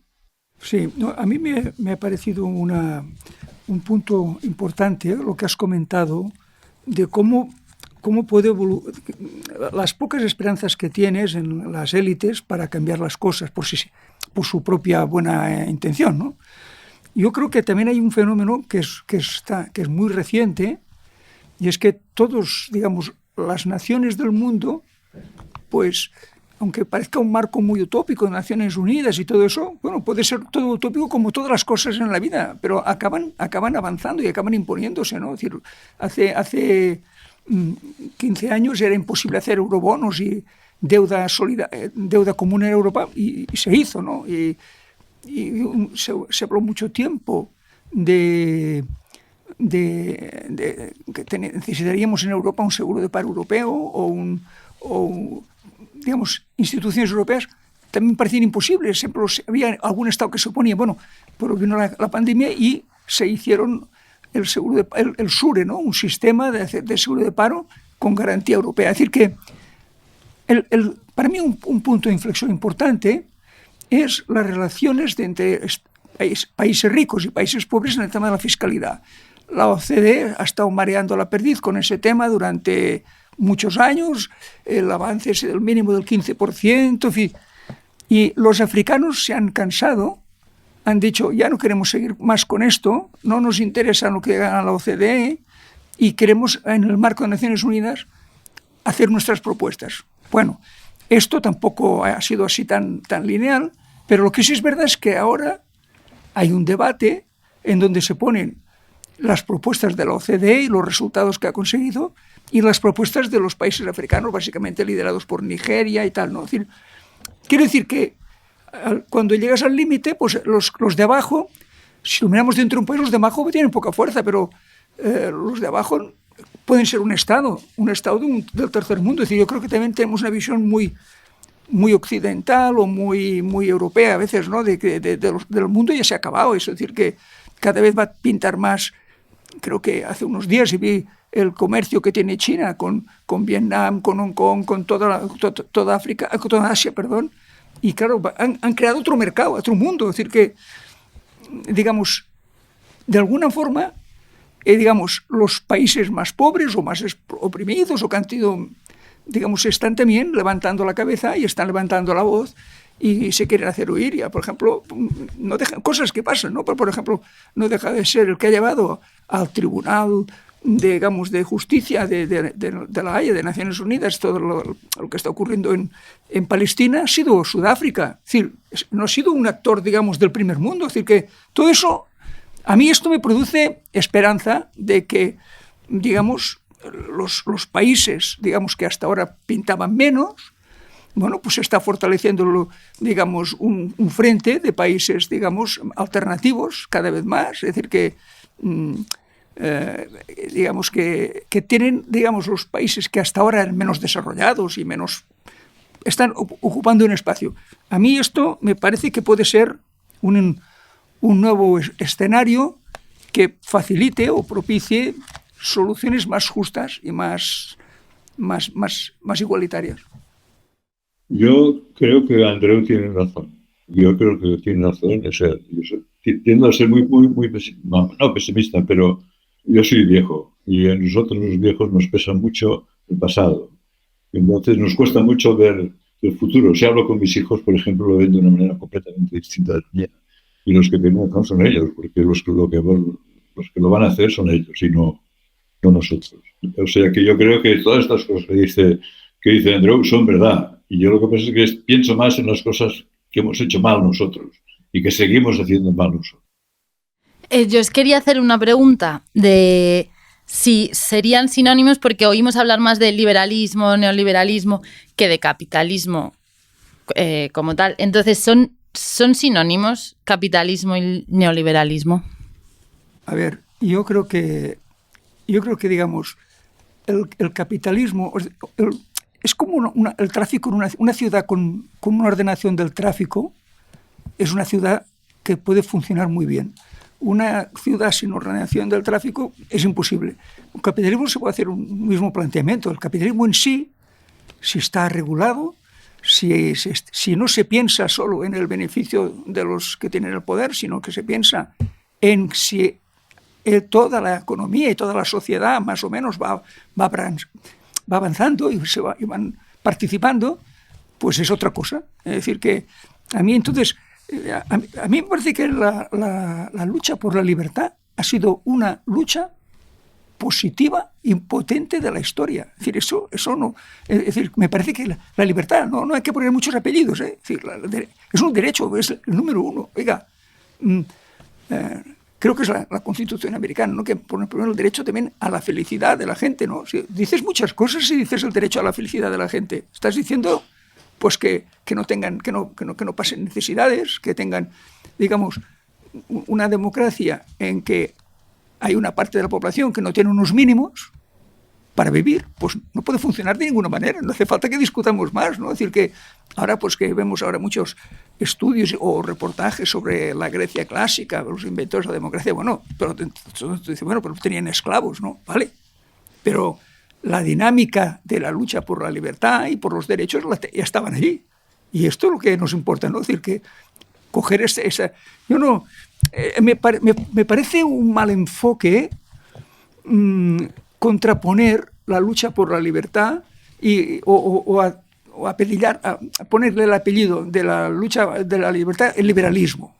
Sí, no, a mí me ha parecido un punto importante lo que has comentado de cómo puede las pocas esperanzas que tienes en las élites para cambiar las cosas por su propia buena intención, ¿no? Yo creo que también hay un fenómeno que es muy reciente, y es que todos, digamos, las naciones del mundo, pues, aunque parezca un marco muy utópico de Naciones Unidas y todo eso, bueno, puede ser todo utópico como todas las cosas en la vida, pero acaban avanzando y acaban imponiéndose, ¿no? Es decir, hace 15 años era imposible hacer eurobonos y deuda común en Europa y se hizo, ¿no? Y se habló mucho tiempo de que necesitaríamos en Europa un seguro de paro europeo o digamos, instituciones europeas también parecían imposibles. Siempre había algún Estado que se oponía. Bueno, pero vino la pandemia y se hicieron el SURE, ¿no? Un sistema de seguro de paro con garantía europea. Es decir, que para mí un punto de inflexión importante es las relaciones entre países ricos y países pobres en el tema de la fiscalidad. La OCDE ha estado mareando la perdiz con ese tema durante muchos años, el avance es del mínimo del 15%, en fin. Y los africanos se han cansado, han dicho, ya no queremos seguir más con esto, no nos interesa lo que gana la OCDE y queremos, en el marco de Naciones Unidas, hacer nuestras propuestas. Bueno, esto tampoco ha sido así tan lineal, pero lo que sí es verdad es que ahora hay un debate en donde se ponen las propuestas de la OCDE y los resultados que ha conseguido y las propuestas de los países africanos, básicamente liderados por Nigeria y tal, ¿no? Es decir, quiero decir que cuando llegas al límite, pues los de abajo, si lo miramos dentro de un país, los de abajo tienen poca fuerza, pero los de abajo pueden ser un Estado del tercer mundo. Es decir, yo creo que también tenemos una visión muy occidental o muy europea a veces, ¿no? Del mundo ya se ha acabado. Es decir, que cada vez va a pintar más. Creo que hace unos días vi el comercio que tiene China con Vietnam, con Hong Kong, con toda África, toda Asia, perdón. Y claro, han creado otro mercado, otro mundo. Es decir, que, digamos, de alguna forma, digamos, los países más pobres o más oprimidos o que han sido, digamos, están también levantando la cabeza y están levantando la voz y se quieren hacer oír. Ya, por ejemplo, no dejan cosas que pasan, ¿no? Por ejemplo, no deja de ser el que ha llevado al Tribunal, digamos, de Justicia de la Haya, de Naciones Unidas, todo lo que está ocurriendo en Palestina, ha sido Sudáfrica. Es decir, no ha sido un actor, digamos, del primer mundo. Es decir, que todo eso, a mí esto me produce esperanza de que, digamos, los países, digamos, que hasta ahora pintaban menos, bueno, pues se está fortaleciendo, digamos, un frente de países, digamos, alternativos cada vez más. Es decir, que digamos que tienen, digamos, los países que hasta ahora eran menos desarrollados y menos están ocupando un espacio. A mí esto me parece que puede ser un nuevo escenario que facilite o propicie soluciones más justas y más igualitarias. Yo creo que Andreu tiene razón. Yo creo que tiene razón. O sea, yo tiendo a ser muy pesimista, pero yo soy viejo y a nosotros los viejos nos pesa mucho el pasado. Entonces nos cuesta mucho ver el futuro. Si hablo con mis hijos, por ejemplo, lo ven de una manera completamente distinta de la mía. Y los que tienen razón son ellos, porque los que lo van a hacer son ellos y no nosotros. O sea que yo creo que todas estas cosas que dice Andreu son verdad. Y yo lo que pasa es que pienso más en las cosas que hemos hecho mal nosotros y que seguimos haciendo mal nosotros. Yo os quería hacer una pregunta de si serían sinónimos, porque oímos hablar más de liberalismo, neoliberalismo, que de capitalismo como tal. Entonces, ¿son sinónimos capitalismo y neoliberalismo? A ver, yo creo que digamos, el capitalismo es como el tráfico. Una ciudad con una ordenación del tráfico es una ciudad que puede funcionar muy bien. Una ciudad sin ordenación del tráfico es imposible. Un capitalismo se puede hacer un mismo planteamiento. El capitalismo en sí, si está regulado, si no se piensa solo en el beneficio de los que tienen el poder, sino que se piensa en si toda la economía y toda la sociedad más o menos va avanzando y van participando, pues es otra cosa. Es decir, que a mí entonces, a mí me parece que la lucha por la libertad ha sido una lucha positiva y potente de la historia. Es decir, eso no. Es decir, me parece que la libertad, no hay que poner muchos apellidos. Es decir, es un derecho, es el número uno. Oiga, creo que es la Constitución americana, ¿no? Que pone primero el derecho también a la felicidad de la gente, ¿no? Si dices muchas cosas si dices el derecho a la felicidad de la gente. Estás diciendo, pues, que no pasen necesidades, que tengan, digamos, una democracia en que hay una parte de la población que no tiene unos mínimos, para vivir, pues no puede funcionar de ninguna manera. No hace falta que discutamos más, ¿no? Es decir, que ahora pues que vemos ahora muchos estudios o reportajes sobre la Grecia clásica, los inventores de la democracia, bueno, pero pero tenían esclavos, ¿no? Vale, pero la dinámica de la lucha por la libertad y por los derechos ya estaban allí. Y esto es lo que nos importa, ¿no? Es decir, que coger esa... Yo no... me parece un mal enfoque contraponer la lucha por la libertad o a ponerle el apellido de la lucha de la libertad el liberalismo.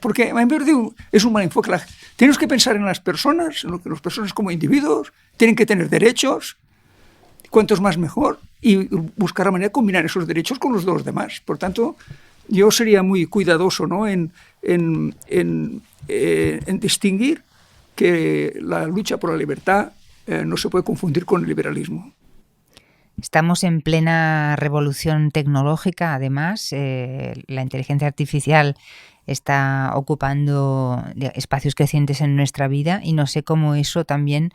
Porque a mí me parece es un mal enfoque. Tenemos que pensar en las personas, en lo que las personas como individuos tienen que tener derechos, cuantos más mejor, y buscar la manera de combinar esos derechos con los de los demás. Por tanto, yo sería muy cuidadoso, ¿no?, en distinguir que la lucha por la libertad no se puede confundir con el liberalismo. Estamos en plena revolución tecnológica, además. La inteligencia artificial está ocupando espacios crecientes en nuestra vida y no sé cómo eso también,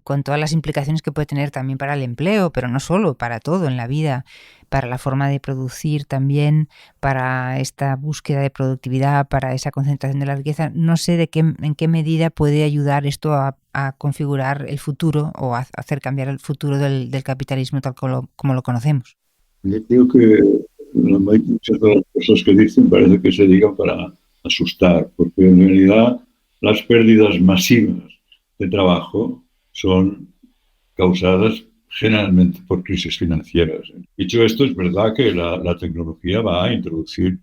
con todas las implicaciones que puede tener también para el empleo, pero no solo, para todo en la vida, para la forma de producir también, para esta búsqueda de productividad, para esa concentración de la riqueza. No sé en qué medida puede ayudar esto a configurar el futuro o a hacer cambiar el futuro del capitalismo tal como lo conocemos. Yo digo que muchas de las cosas que dicen parece que se digan para asustar, porque en realidad las pérdidas masivas de trabajo son causadas generalmente por crisis financieras. Dicho esto, es verdad que la tecnología va a introducir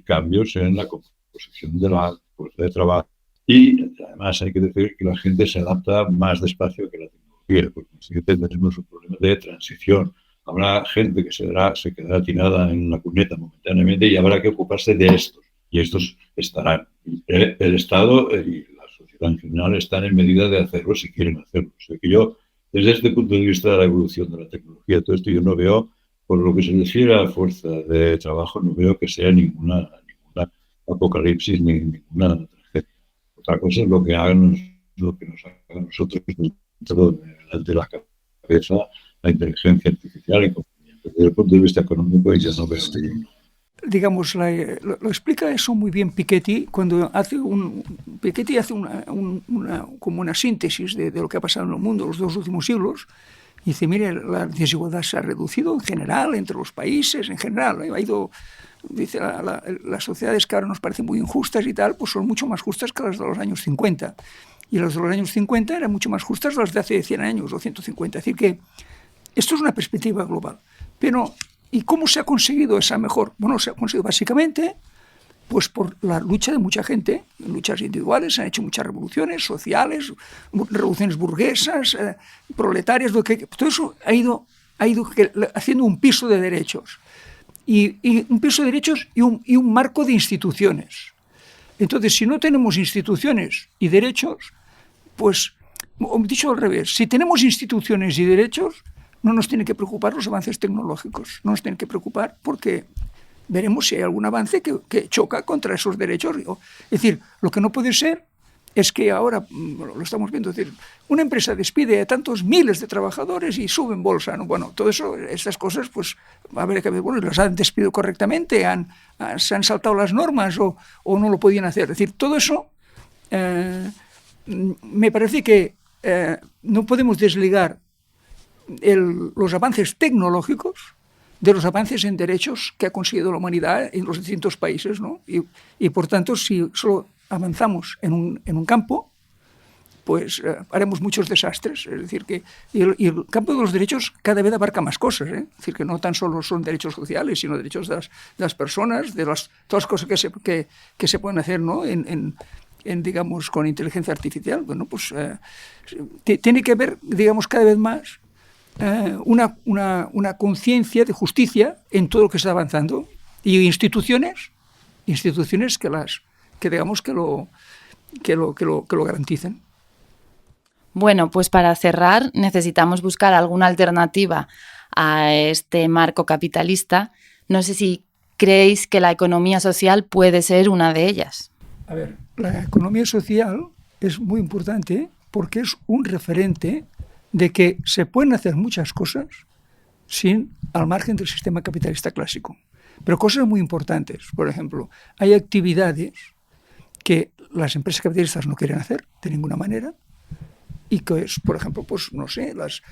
cambios en la composición de la fuerza de trabajo. Y además hay que decir que la gente se adapta más despacio que la tecnología, porque tenemos un problema de transición. Habrá gente que se quedará tirada en una cuneta momentáneamente y habrá que ocuparse de estos. Y estos estarán. El Estado y la sociedad en general están en medida de hacerlo si quieren hacerlo. O sea que yo, desde este punto de vista de la evolución de la tecnología, todo esto yo no veo, por lo que se refiere a la fuerza de trabajo, no veo que sea ninguna apocalipsis ni ninguna tragedia. Otra cosa es lo que nos haga a nosotros dentro de la cabeza la inteligencia artificial y compañía. Desde el punto de vista económico ya no veo. Digamos, lo explica eso muy bien Piketty cuando hace como una síntesis de lo que ha pasado en el mundo los 2 últimos siglos. Y dice, mire, la desigualdad se ha reducido en general entre los países, en general. Ha ido, dice, las sociedades que ahora nos parecen muy injustas y tal, pues son mucho más justas que las de los años 50. Y las de los años 50 eran mucho más justas que las de hace 100 años o 150. Es decir, que esto es una perspectiva global. Pero, ¿y cómo se ha conseguido esa mejor? Bueno, se ha conseguido básicamente pues por la lucha de mucha gente, luchas individuales, se han hecho muchas revoluciones sociales, revoluciones burguesas, proletarias, todo eso ha ido haciendo un piso de derechos. Y un piso de derechos y un marco de instituciones. Entonces, si no tenemos instituciones y derechos, pues, dicho al revés, si tenemos instituciones y derechos, no nos tienen que preocupar los avances tecnológicos, no nos tienen que preocupar porque veremos si hay algún avance que choca contra esos derechos. Es decir, lo que no puede ser es que ahora, lo estamos viendo, es decir, una empresa despide a tantos miles de trabajadores y sube en bolsa, ¿no? Bueno, todo eso, estas cosas, pues, a ver, bueno, los han despedido correctamente, se han saltado las normas o no lo podían hacer. Es decir, todo eso me parece que no podemos desligar los avances tecnológicos de los avances en derechos que ha conseguido la humanidad en los distintos países, ¿no? Y por tanto, si solo avanzamos en un campo, pues haremos muchos desastres. Es decir, que y el campo de los derechos cada vez abarca más cosas, ¿eh? Es decir, que no tan solo son derechos sociales, sino derechos de las personas, de todas las cosas que se pueden hacer, ¿no? en digamos, con inteligencia artificial. Bueno, pues tiene que haber, digamos, cada vez más una conciencia de justicia en todo lo que está avanzando y instituciones que digamos que lo garanticen. Bueno, pues para cerrar necesitamos buscar alguna alternativa a este marco capitalista. No sé si creéis que la economía social puede ser una de ellas. A ver, la economía social es muy importante porque es un referente de que se pueden hacer muchas cosas al margen del sistema capitalista clásico. Pero cosas muy importantes. Por ejemplo, hay actividades que las empresas capitalistas no quieren hacer de ninguna manera, y que es, por ejemplo, pues no sé, las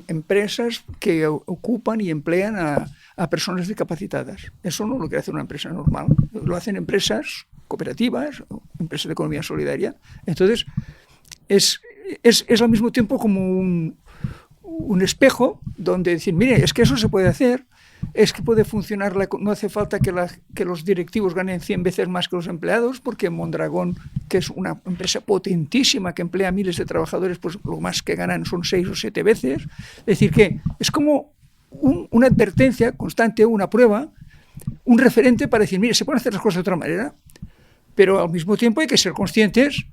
empresas que ocupan y emplean a personas discapacitadas. Eso no lo quiere hacer una empresa normal, lo hacen empresas cooperativas, empresas de economía solidaria. Entonces, es al mismo tiempo como un espejo donde decir, mire, es que eso se puede hacer, es que puede funcionar, no hace falta que los directivos ganen 100 veces más que los empleados, porque Mondragón, que es una empresa potentísima que emplea a miles de trabajadores, pues lo más que ganan son 6 o 7 veces. Es decir, que es como una advertencia constante, una prueba, un referente para decir, mire, se pueden hacer las cosas de otra manera, pero al mismo tiempo hay que ser conscientes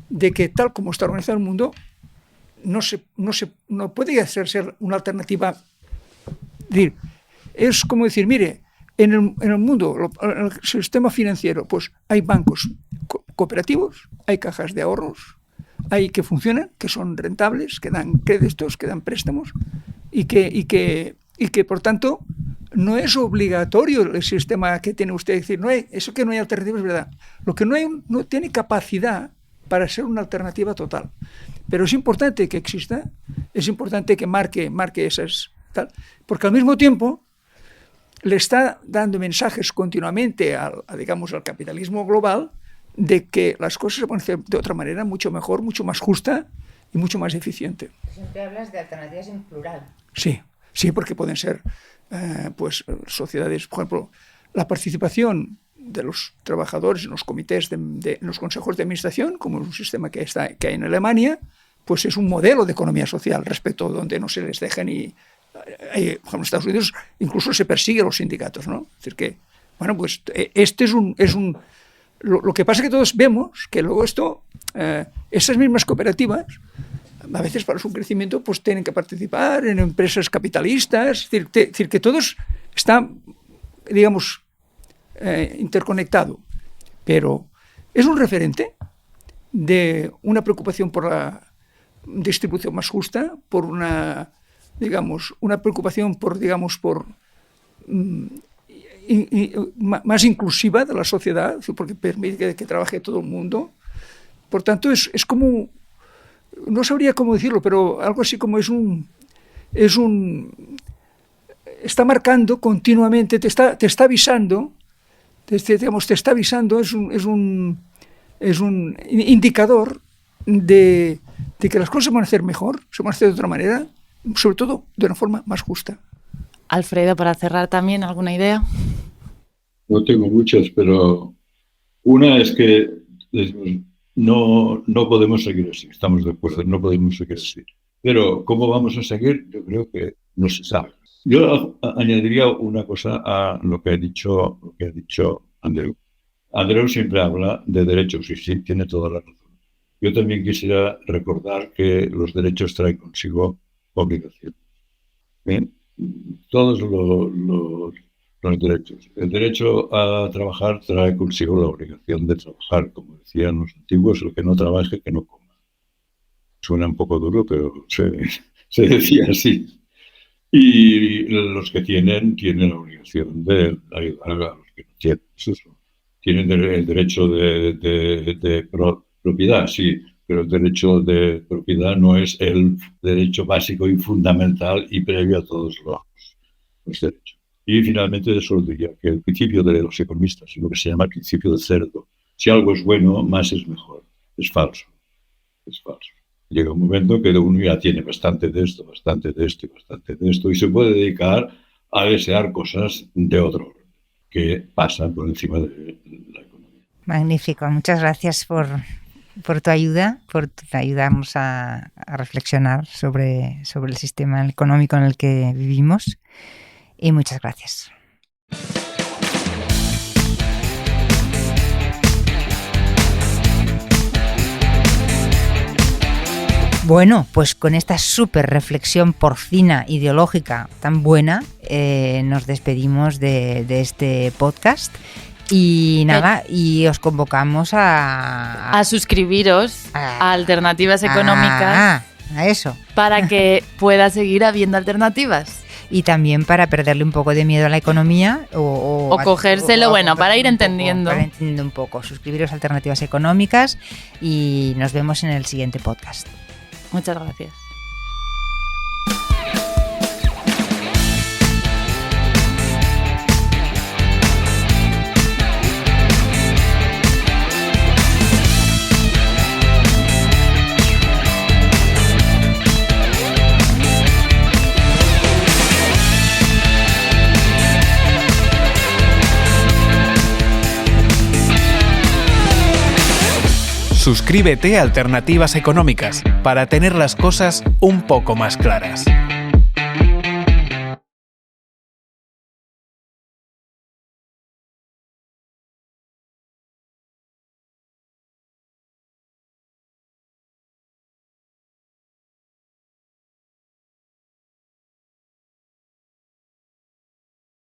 de que tal como está organizado el mundo, no puede ser una alternativa. Es decir, es como decir, mire, en el mundo, en el sistema financiero, pues hay bancos cooperativos, hay cajas de ahorros, hay que funcionan, que son rentables, que dan créditos, que dan préstamos, y que por tanto no es obligatorio el sistema que tiene usted. Es decir, eso que no hay alternativa es verdad. Lo que no tiene capacidad para ser una alternativa total. Pero es importante que exista, es importante que marque esas tal, porque al mismo tiempo le está dando mensajes continuamente al capitalismo global de que las cosas se pueden hacer de otra manera, mucho mejor, mucho más justa y mucho más eficiente. Siempre hablas de alternativas en plural. Sí, porque pueden ser pues sociedades, por ejemplo, la participación de los trabajadores en los comités, en los consejos de administración, como es un sistema que hay en Alemania, pues es un modelo de economía social respecto a donde no se les deja ni... Por ejemplo, en Estados Unidos incluso se persigue a los sindicatos, ¿no? Es decir que, bueno, pues este es un lo que pasa es que todos vemos que luego esas mismas cooperativas, a veces para su crecimiento, pues tienen que participar en empresas capitalistas, es decir que todos están, digamos, interconectado, pero es un referente de una preocupación por la distribución más justa, por una preocupación por más inclusiva de la sociedad, porque permite que trabaje todo el mundo. Por tanto, es como, no sabría cómo decirlo, pero algo así como está marcando continuamente, te está avisando, te está avisando, es un indicador de que las cosas se van a hacer mejor, se van a hacer de otra manera, sobre todo de una forma más justa. Alfredo, para cerrar también, ¿alguna idea? No tengo muchas, pero una es que no podemos seguir así, estamos de acuerdo, no podemos seguir así. Pero ¿cómo vamos a seguir? Yo creo que no se sabe. Yo añadiría una cosa a lo que ha dicho Andreu. Andreu siempre habla de derechos y sí, tiene toda la razón. Yo también quisiera recordar que los derechos traen consigo obligaciones. Bien, todos los derechos. El derecho a trabajar trae consigo la obligación de trabajar, como decían los antiguos, el que no trabaje, que no coma. Suena un poco duro, pero se decía así. Y los que tienen la obligación de ayudar a los que no tienen. Eso. Tienen el derecho de propiedad, sí, pero el derecho de propiedad no es el derecho básico y fundamental y previo a todos los derechos. Y finalmente solo diría que el principio de los economistas es lo que se llama el principio del cerdo. Si algo es bueno, más es mejor. Es falso. Es falso. Llega un momento que uno ya tiene bastante de esto y se puede dedicar a desear cosas de otro orden que pasan por encima de la economía. Magnífico. Muchas gracias por tu ayuda, por ayudarnos a reflexionar sobre el sistema económico en el que vivimos. Y muchas gracias. Bueno, pues con esta súper reflexión porcina ideológica tan buena, nos despedimos de este podcast. Y nada, y os convocamos a suscribiros a Alternativas Económicas a eso. Para que pueda seguir habiendo alternativas. Y también para perderle un poco de miedo a la economía o cogérselo, para ir un entendiendo. Para ir entendiendo un poco. Suscribiros a Alternativas Económicas y nos vemos en el siguiente podcast. Muchas gracias. Suscríbete a Alternativas Económicas para tener las cosas un poco más claras.